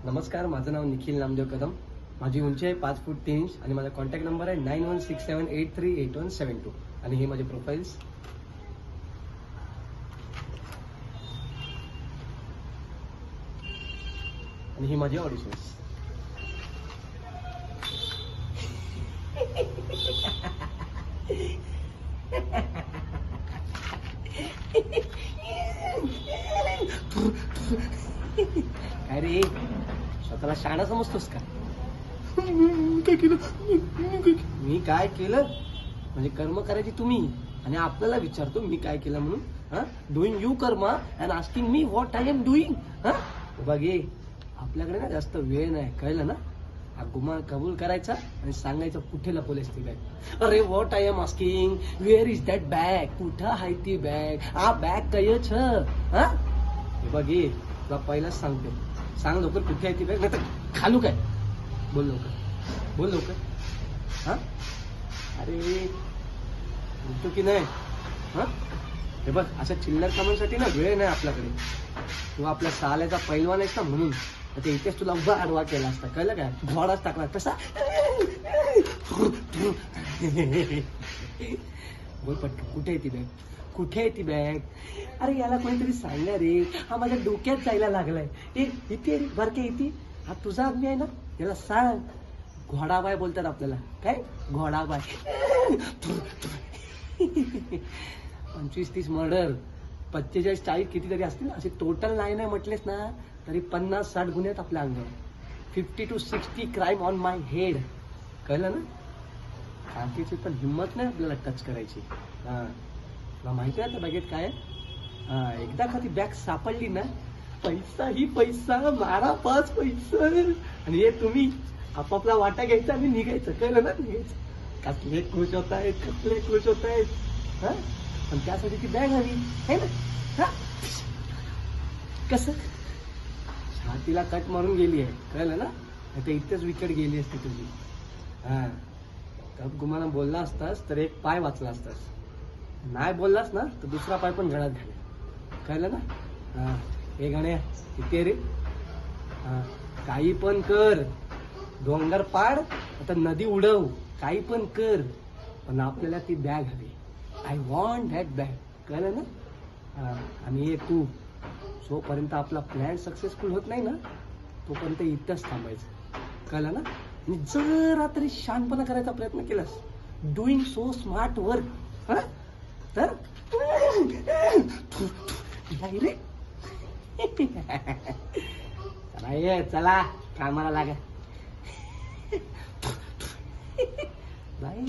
नमस्कार, माझं नाव निखिल नामदेव कदम. माझी उंची आहे 5 फूट 3 इंच आणि माझा कॉन्टॅक्ट नंबर आहे 9167838172 आणि हे माझे प्रोफाईल्स. आणि ही माझी ऑडिशन्स. काय रे, स्वतःला शाणा समजतोस का? काय केलं मी? काय केलं म्हणजे कर्म करायची तुम्ही आणि आपल्याला विचारतो मी काय केलं म्हणून. हा, डुईंग यू कर्म and asking me what I am doing. हा बघे, आपल्याकडे ना जास्त वेळ नाही, कळलं ना? हा गुमान कबूल करायचा आणि सांगायचं कुठे लपवलेस ती बॅग. अरे what I am asking, where is that bag? कुठं आहे ती बॅग? हा बॅग काय छ? हा बघे, तुला पहिलाच सांगते, सांग लवकर कुठे आहे ती बॅग, नाही तर खालू काय. बोल लवकर, बोल लवकर. हा अरे बोलतो की नाही? हा हे बघ, अशा चिल्लर कामांसाठी ना वेळ नाही आपल्याकडे. तू आपल्या साल्याचा पैलवान आहेस ना, म्हणून ते इथेच तुला उभा आडवा केला असता, कळलं काय? घोडाच टाकला कसा. बोल पटकन, कुठे आहे ती बॅग? कुठे आहे ती बॅग? अरे याला कोणीतरी सांगा रे, हा माझ्या डोक्यात जायला लागलाय. इथे बरके इथे, हा तुझा आदमी आहे ना, याला सांग. घोडाबाय बोलतात आपल्याला. काय घोडाबाय? 25-30 मर्डर, 45-40 कितीतरी असतील असे टोटल नाही म्हटलेस ना तरी 50-60 गुन्हे आहेत आपल्या अंगावर. 50 to 60 crime on my head, कळलं ना? काकीची पण हिंमत नाही आपल्याला टच करायची. हा तुला माहिती आहे त्या बॅगेत काय आहे? हा, एकदा का ती बॅग सापडली ना, पैसा ही पैसा, मारा 5 पैसा. आणि हे तुम्ही आपापला वाटा घ्यायचा आणि निघायचं, कळलं ना? निघायचं. कसले खुश होत आहेत, कसले खुश होत आहेत. हा पण त्यासाठी ती बॅग हवी आहे ना. हा कसं छातीला कट मारून गेली आहे, कळलं ना? आता इथेच विकेट गेली असती तुझी. हा कप गुमाना बोलला असतास तर एक पाय वाचला असतास, नाही बोललास ना तर दुसरा पाय पण गळ्यात घाले, कळलं ना? हा हे गाणे इथे रे. हा काही पण कर, डोंगर पाड आता नदी उडव, काही पण कर, पण आपल्याला ती बॅग हवी. आय वॉन्ट दॅट बॅग, कळलं ना? हा आणि हे तू जोपर्यंत आपला प्लॅन सक्सेसफुल होत नाही ना तोपर्यंत इथंच थांबायचं, कळलं ना? आणि जरा तरी शानपणा करायचा प्रयत्न केलास, डुईंग सो स्मार्ट वर्क, हा तर नाही रे. चला ये, चला कामाला लागा. नाही